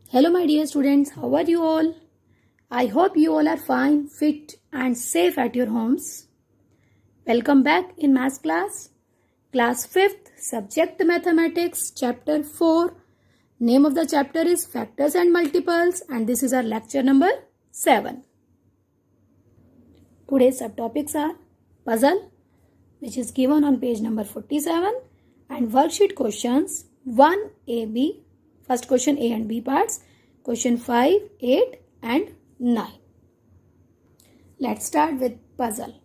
Hello my dear students, how are you all? I hope you all are fine, fit and safe at your homes. Welcome back in maths class. Class 5th, subject mathematics, chapter 4. Name of the chapter is factors and multiples and this is our lecture number 7. Today's subtopics are puzzle, which is given on page number 47, and worksheet questions 1AB. First question A and B parts, question 5, 8 and 9. Let's start with puzzle.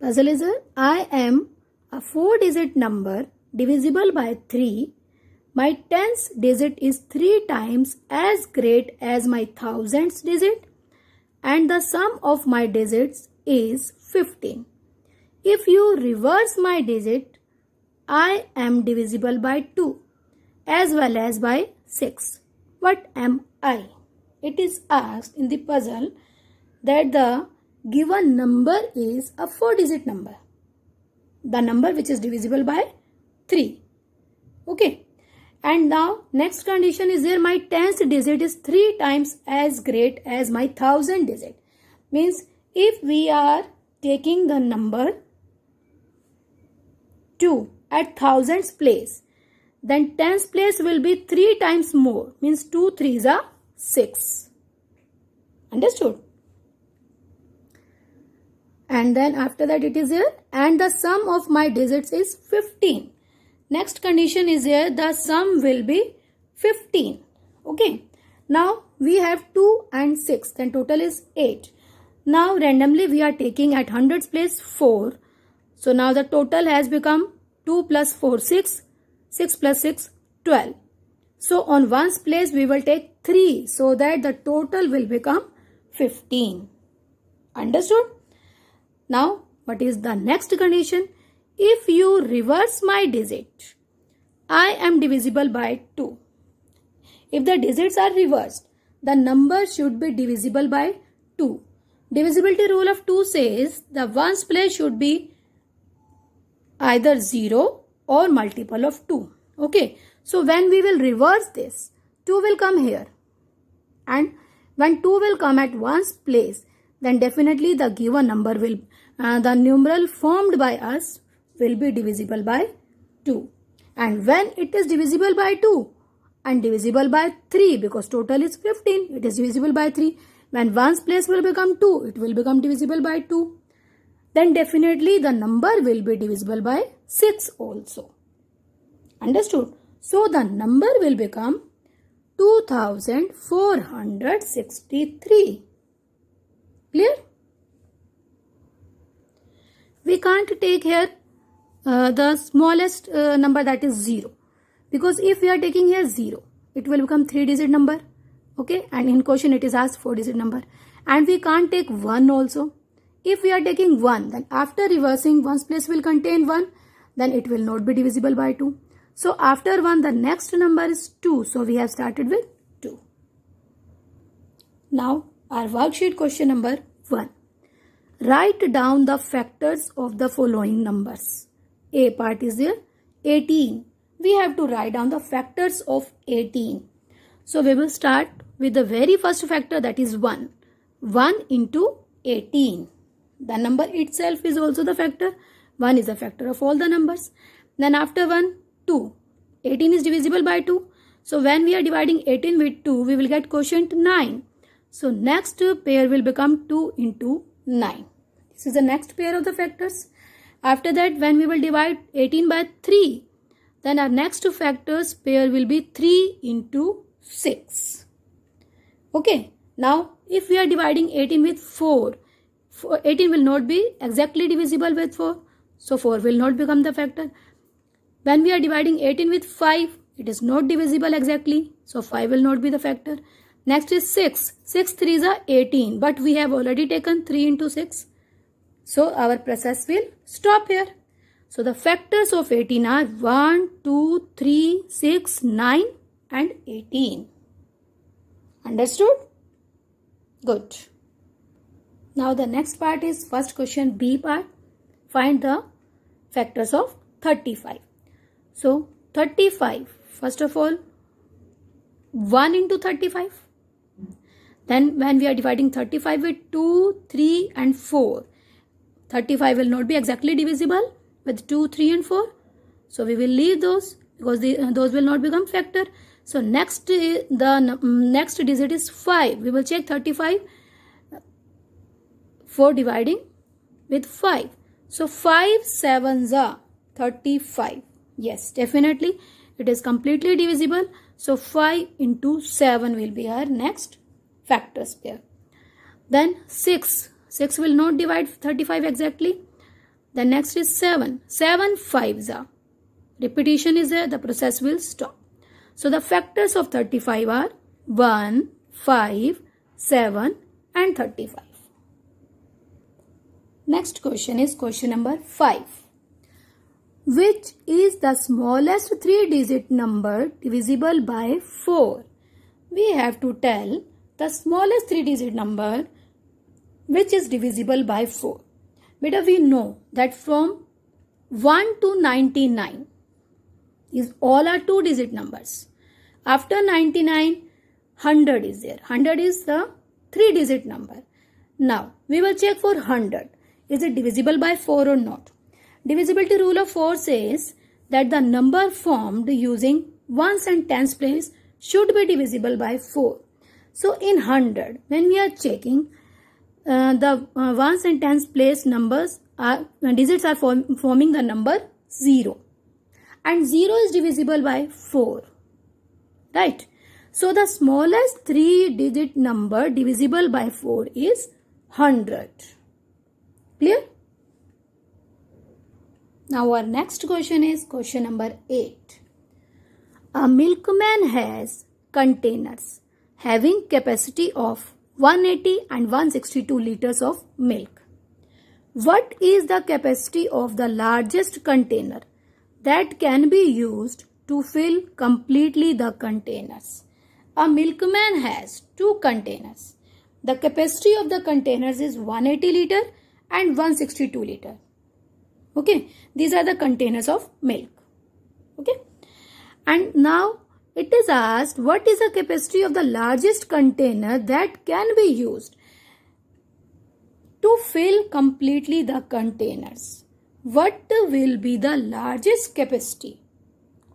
Puzzle is I am a 4-digit number divisible by 3. My 10th digit is 3 times as great as my 1000th digit and the sum of my digits is 15. If you reverse my digit, I am divisible by 2. As well as by 6. What am I? It is asked in the puzzle that the given number is a 4-digit number. The number which is divisible by 3. Okay. And now next condition is there, my 10th digit is 3 times as great as my 1000 digit. Means if we are taking the number 2 at 1000's place, then 10th place will be 3 times more. Means 2 3s are 6. Understood? And then after that it is here. And the sum of my digits is 15. Next condition is here. The sum will be 15. Okay. Now we have 2 and 6. Then total is 8. Now randomly we are taking at 100's place 4. So now the total has become 2 plus 4 6. 6 plus 6, 12. So on one's place we will take 3 so that the total will become 15. Understood? Now what is the next condition? If you reverse my digit, I am divisible by 2. If the digits are reversed, the number should be divisible by 2. Divisibility rule of 2 says the ones place should be either 0 or multiple of 2. Okay. So when we will reverse this, 2 will come here. And when 2 will come at one's place, then definitely the given number will, the numeral formed by us will be divisible by 2. And when it is divisible by 2 and divisible by 3, because total is 15, it is divisible by 3. When one's place will become 2, it will become divisible by 2. Then definitely the number will be divisible by 6 also. Understood? So the number will become 2463. Clear? We can't take here the smallest number, that is 0. Because if we are taking here 0, it will become 3-digit number. Okay? And in question it is asked 4-digit number. And we can't take 1 also. If we are taking 1, then after reversing, one's place will contain 1, then it will not be divisible by 2. So after 1, the next number is 2. So we have started with 2. Now our worksheet question number 1. Write down the factors of the following numbers. A part is there, 18. We have to write down the factors of 18. So we will start with the very first factor, that is 1. 1 into 18. The number itself is also the factor. 1 is a factor of all the numbers. Then after 1, 2. 18 is divisible by 2. So when we are dividing 18 with 2, we will get quotient 9. So next pair will become 2 into 9. This is the next pair of the factors. After that, when we will divide 18 by 3, then our next factors pair will be 3 into 6. Okay. Now if we are dividing 18 with 4, 18 will not be exactly divisible with 4. So 4 will not become the factor. When we are dividing 18 with 5, it is not divisible exactly. So 5 will not be the factor. Next is 6. 6 3s are 18. But we have already taken 3 into 6. So our process will stop here. So the factors of 18 are 1, 2, 3, 6, 9 and 18. Understood? Good. Now the next part is first question B part. Find the factors of 35. So 35, first of all 1 into 35. Then when we are dividing 35 with 2, 3 and 4, 35 will not be exactly divisible with 2, 3 and 4. So we will leave those because those will not become factor. So next digit is 5. We will check 35 for dividing with 5. So 5 sevens are 35. Yes, definitely it is completely divisible. So 5 into 7 will be our next factors there. Then 6 will not divide 35 exactly. Then next is 7. 7 fives are. Repetition is there, the process will stop. So the factors of 35 are 1, 5, 7 and 35. Next question is question number 5. Which is the smallest 3-digit number divisible by 4? We have to tell the smallest 3-digit number which is divisible by 4. Beta, we know that from 1 to 99 is all are 2-digit numbers. After 99, 100 is there. 100 is the 3-digit number. Now, we will check for 100. Is it divisible by 4 or not? Divisibility rule of 4 says that the number formed using ones and tens place should be divisible by 4. So, in 100, when we are checking, the ones and tens place numbers are digits are forming the number 0. And 0 is divisible by 4. Right? So, the smallest 3-digit number divisible by 4 is 100. Clear? Now, our next question is question number 8. A milkman has containers having capacity of 180 and 162 liters of milk. What is the capacity of the largest container that can be used to fill completely the containers? A milkman has 2 containers. The capacity of the containers is 180 liter and 162 liter. Okay, these are the containers of milk. Okay, and now it is asked what is the capacity of the largest container that can be used to fill completely the containers. What will be the largest capacity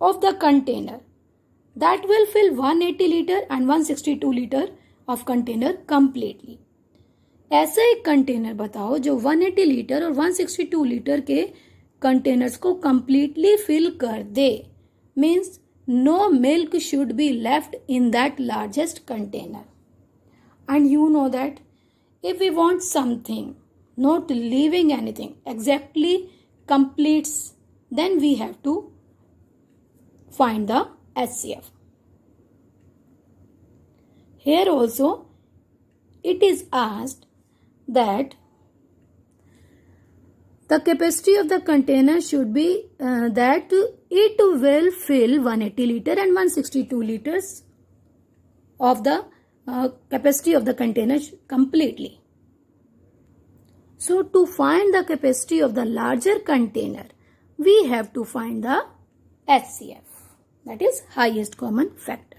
of the container that will fill 180 liter and 162 liter of container completely? ऐसा एक container बताओ जो 180 litre और 162 litre के containers को completely fill कर दे. Means no milk should be left in that largest container. And you know that if we want something not leaving anything exactly completes, then we have to find the HCF. Here also it is asked that the capacity of the container should be that it will fill 180 liter and 162 liters of the capacity of the container completely. So to find the capacity of the larger container, we have to find the HCF, that is highest common factor.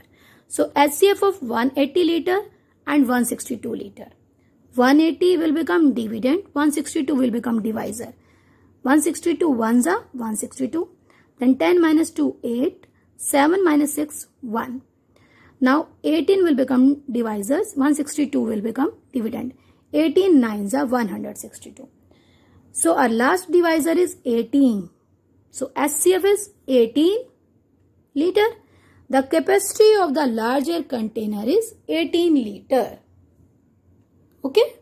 So HCF of 180 liter and 162 liter. 180 will become dividend, 162 will become divisor. 162 ones are 162. Then 10 minus 2, 8. 7 minus 6, 1. Now 18 will become divisors, 162 will become dividend. 18 nines are 162. So our last divisor is 18. So HCF is 18 liter. The capacity of the larger container is 18 liter. Okay.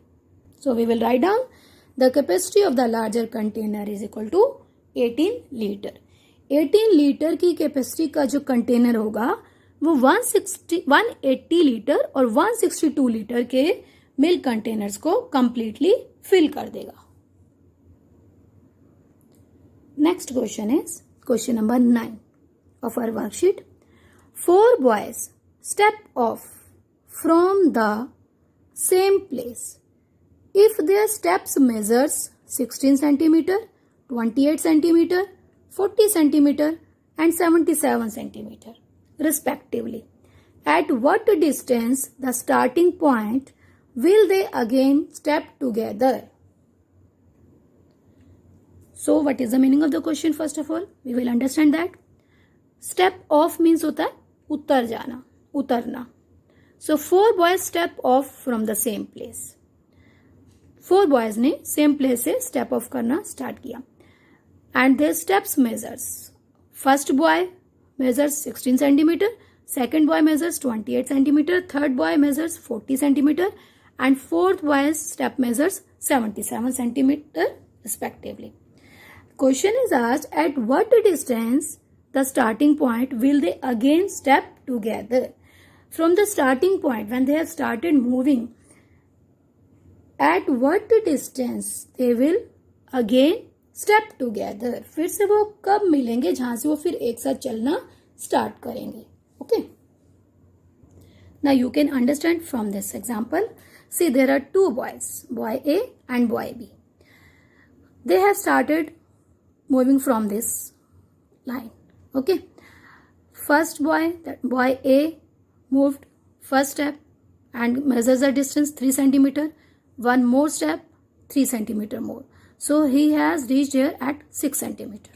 So we will write down the capacity of the larger container is equal to 18 liter. 18 litre की capacity का जो container होगा वो 180 litre और 162 litre के milk containers को completely fill कर देगा. Next question is question number 9 of our worksheet. 4 boys step off from the same place. If their steps measures 16 centimeter, 28 centimeter, 40 centimeter and 77 centimeter respectively, At what distance the starting point will they again step together? So what is the meaning of the question? First of all, we will understand that. Step off means होता है उतर जाना, उतरना. So 4 boys step off from the same place. 4 boys ने same place से step off करना start किया. And their steps measures. First boy measures 16 centimeter. Second boy measures 28 centimeter. Third boy measures 40 centimeter. And fourth boy's step measures 77 centimeter respectively. Question is asked, at what distance the starting point will they again step together? From the starting point, when they have started moving, at what distance they will again step together? फिर से वो कब मिलेंगे जहां से वो फिर एक साथ चलना start करेंगे. Okay. Now you can understand from this example. See, there are 2 boys, boy A and boy B. They have started moving from this line. Okay. First boy, that boy A moved first step and measures the distance 3 centimeter. One more step, 3 centimeter more. So he has reached here at 6 centimeter.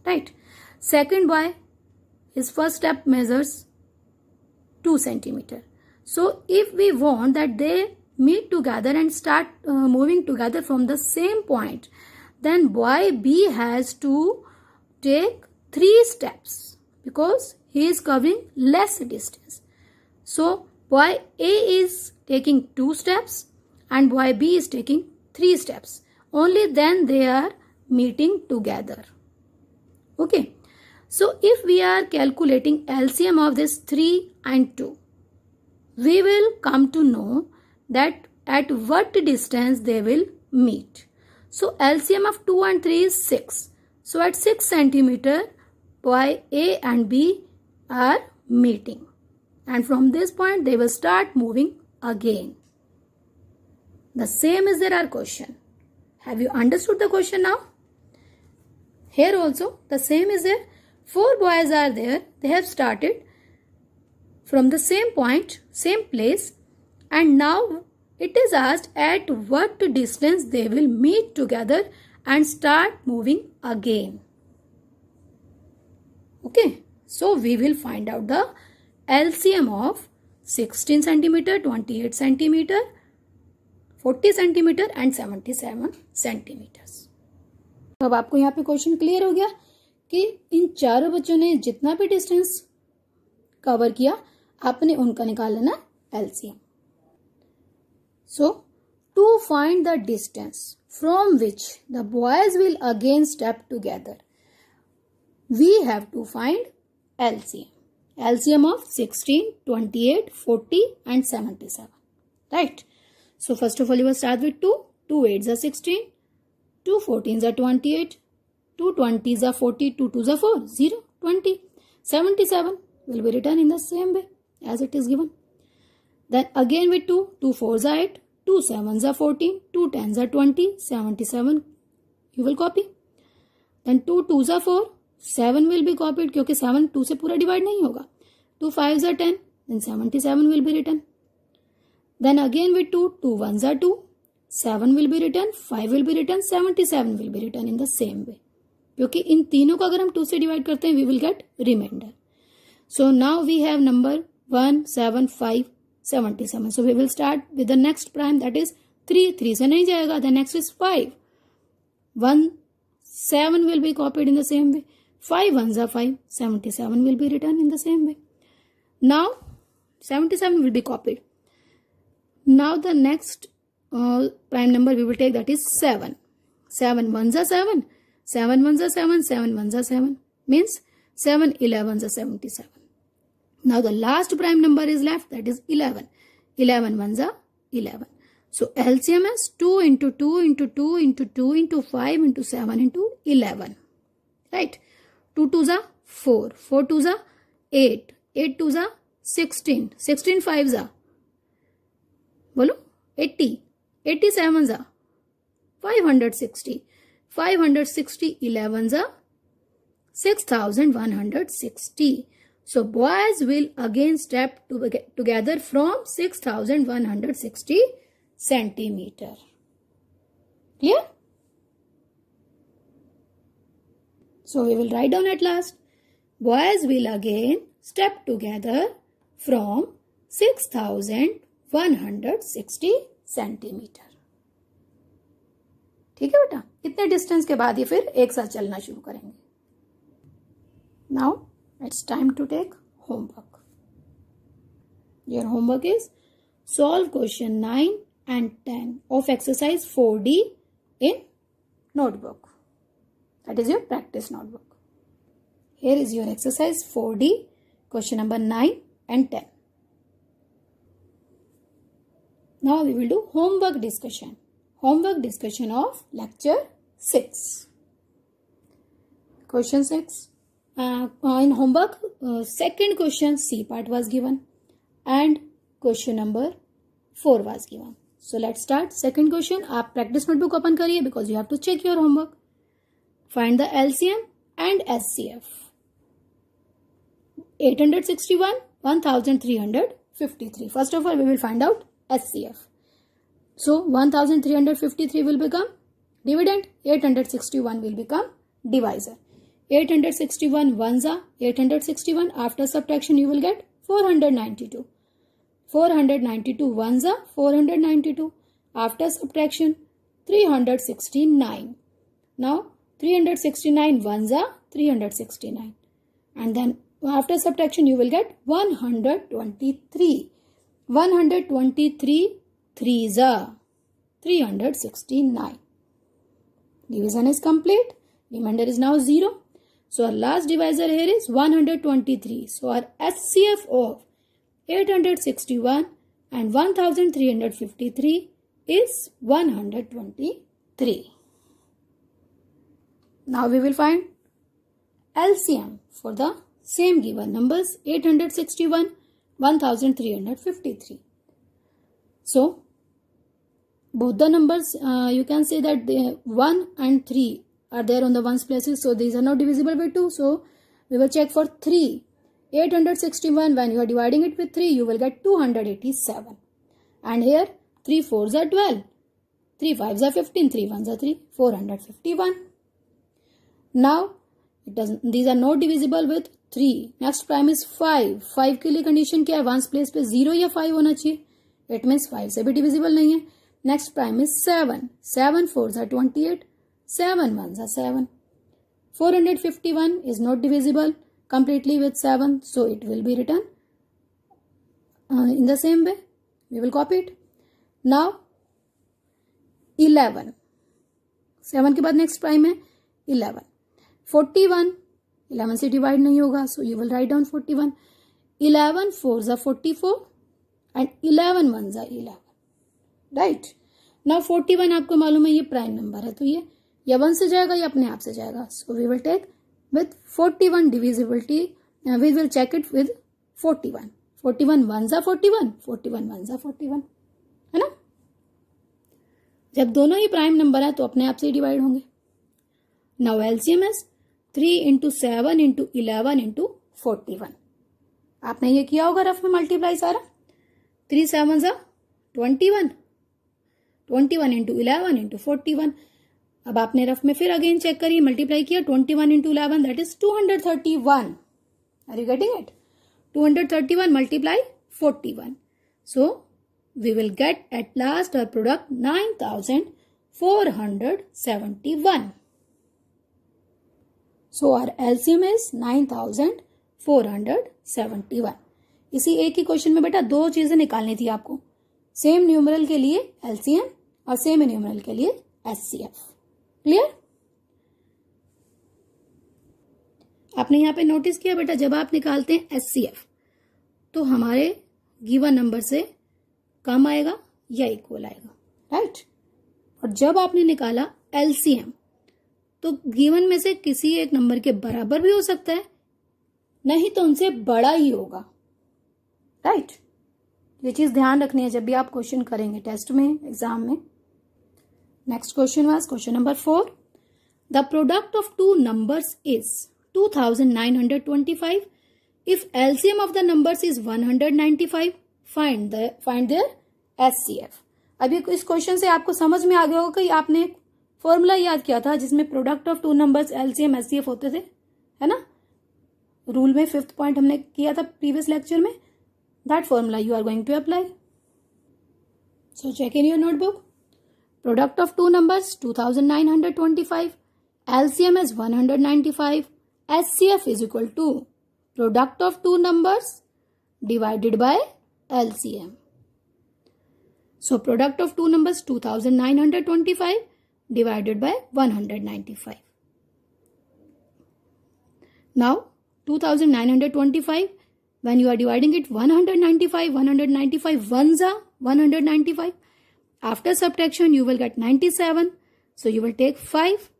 Right. Second boy, his first step measures 2 centimeter. So if we want that they meet together and start moving together from the same point, then boy B has to take 3 steps because he is covering less distance. So boy A is taking 2 steps and boy B is taking 3 steps. Only then they are meeting together. Okay. So if we are calculating LCM of this 3 and 2, we will come to know that at what distance they will meet. So LCM of 2 and 3 is 6. So at 6 centimeter, boy A and B are meeting. And from this point, they will start moving again. The same is there our question. Have you understood the question now? Here also, the same is there. 4 boys are there. They have started from the same point, same place. And now it is asked at what distance they will meet together and start moving again. Okay. So we will find out the LCM of 16 centimeter, 28 centimeter, 40 centimeter and 77 centimeters. अब आपको यहाँ पे question clear हो गया कि इन चारों बच्चों ने जितना भी डिस्टेंस कवर किया आपने उनका निकाल लेना LCM. So to find the distance from which the boys will again step together, we have to find LCM. LCM of 16, 28, 40 and 77. Right. So first of all you will start with 2. 2 8s are 16. 2 14s are 28. 2 20s are 40. 2 2s are 4. 0, 20. 77 will be written in the same way as it is given. Then again with 2. 2 4s are 8. 2 7s are 14. 2 10s are 20. 77 you will copy. Then 2 2s are 4. 7 will be copied क्योंकि 7 2 से पूरा divide नहीं होगा. 2 5s are 10. Then 77 will be written. Then again with 2, 2 1s are 2. 7 will be written. 5 will be written. 77 will be written in the same way. क्योंकि इन तीनों को अगर हम 2 से डिवाइड करते हैं we will get remainder. So now we have number 1 7 5 77. So we will start with the next prime, that is 3. 3 से नहीं जाएगा. The next is 5. 1 7 will be copied in the same way. 5 1s are 5. 77 will be written in the same way. Now 77 will be copied. Now the next prime number we will take, that is 7. 7 1s are 7. 7 1s are 7. 7 1s are 7. Means 7 11s are 77. Now the last prime number is left, that is 11. 11 1s are 11. So LCM is 2 into 2 into 2 into 2 into 5 into 7 into 11. Right. 2 2s are 4. 4 2s are 8. 8 2s are 16. 16 5s are बोलो 80. 87s are 560. 560 11s are 6160. So boys will again step together from 6160 centimeter. Clear? So we will write down at last. Boys will again step together from 6160 centimeter. ठीक है बेटा, इतने distance के बाद ही फिर एक साथ चलना शुरू करेंगे. Now it's time to take homework. Your homework is solve question 9 and 10 of exercise 4D in notebook. That is your practice notebook. Here is your exercise 4D, question number 9 and 10. Now we will do homework discussion. Homework discussion of lecture 6. Question 6. In homework, second question C part was given and question number 4 was given. So let's start. Second question. आप practice notebook open करिए because you have to check your homework. Find the LCM and SCF. 861, 1353. First of all, we will find out SCF. So 1353 will become dividend. 861 will become divisor. 861 ones are 861. After subtraction, you will get 492. 492 ones are 492. After subtraction, 369. Now 369 ones are 369. And then after subtraction, you will get 123. 123 threes are 369. Division is complete. Remainder is now 0. So our last divisor here is 123. So our SCF of 861 and 1353 is 123. Now we will find LCM for the same given numbers 861, 1353. So both the numbers you can say that 1 and 3 are there on the ones places. So these are not divisible by 2. So we will check for 3. 861 when you are dividing it with 3 you will get 287. And here 3 4s are 12. 3 5s are 15. 3 1s are 3. 451. Now these are not divisible with 3. Next prime is 5. 5 के लिए condition क्या है? Ones place पे 0 या 5 होना चाहिए. It means 5 से भी divisible नहीं है. Next prime is 7. 7 4s are 28. 7 1s are 7. 451 is not divisible completely with 7. So it will be written in the same way. We will copy it. Now 11. 7 के बाद next prime है 11. 41. 11 से divide नहीं होगा. So you will write down 41. 11 4s are 44. And 11 1s are 11. Right. Now 41 आपको मालूम है ये प्राइम नंबर है तो ये या 1 से जाएगा या अपने आप से जाएगा. So we will take with 41 divisibility. We will check it with 41. 41 1s are 41. 41 1s are 41. है ना. जब दोनों ही प्राइम नंबर है तो अपने आप से ही डिवाइड होंगे. Now LCM is 3 into 7 into 11 into 41. आपने ये किया होगा रफ में मल्टीप्लाई सारा. 3 7s are 21. 21 into 11 into 41. अब आपने रफ में फिर अगेन चेक करिए मल्टीप्लाई किया 21 into 11 that is 231. Are you getting it? 231 multiply 41. So we will get at last our product 9471. So our LCM is 9471. इसी एक ही क्वेश्चन में बेटा दो चीजें निकालनी थी आपको. सेम न्यूमरल के लिए LCM और सेम न्यूमरल के लिए SCF. क्लियर. आपने यहाँ पे नोटिस किया बेटा जब आप निकालते हैं SCF तो हमारे गिवन नंबर से कम आएगा या इक्वल आएगा. राइट. और जब आपने निकाला LCM तो गिवन में से किसी एक नंबर के बराबर भी हो सकता है नहीं तो उनसे बड़ा ही होगा. राइट. ये चीज ध्यान रखनी है जब भी आप क्वेश्चन करेंगे टेस्ट में एग्जाम में. Next question was question number 4. The product of two numbers is 2925 If LCM of the numbers is 195, find their HCF. अभी इस क्वेश्चन से आपको समझ में आ गया होगा कि आपने फॉर्मूला याद किया था जिसमें product of two numbers LCM HCF होते थे, है ना. रूल में 5th पॉइंट हमने किया था प्रीवियस लेक्चर में. That formula you are going to apply. So check in your notebook. Product of two numbers 2925, LCM is 195, HCF is equal to product of two numbers divided by LCM. So product of two numbers 2925 divided by 195. Now 2925, when you are dividing it 195 ones are 195. After subtraction you will get 97. So you will take 5.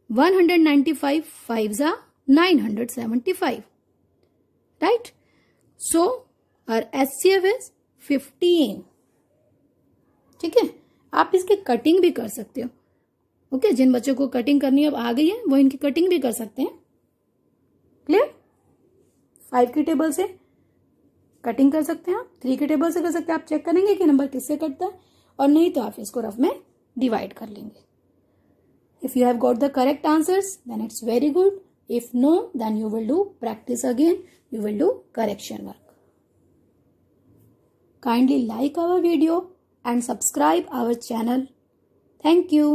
195 fives are 975. Right? So our HCF is 15. ठीक है. आप इसकी cutting भी कर सकते हो. Okay, जिन बच्चों को कटिंग करनी अब आ गई है वो इनकी कटिंग भी कर सकते हैं. क्लियर? 5 की टेबल से कटिंग कर सकते हैं आप, 3 की टेबल से कर सकते हैं. आप चेक करेंगे कि नंबर किससे कटता है, और नहीं तो आप इसको रफ में डिवाइड कर लेंगे. If you have got the correct answers, then it's very good. If no, then you will do practice again. You will do correction work. Kindly like our video and subscribe our channel. Thank you.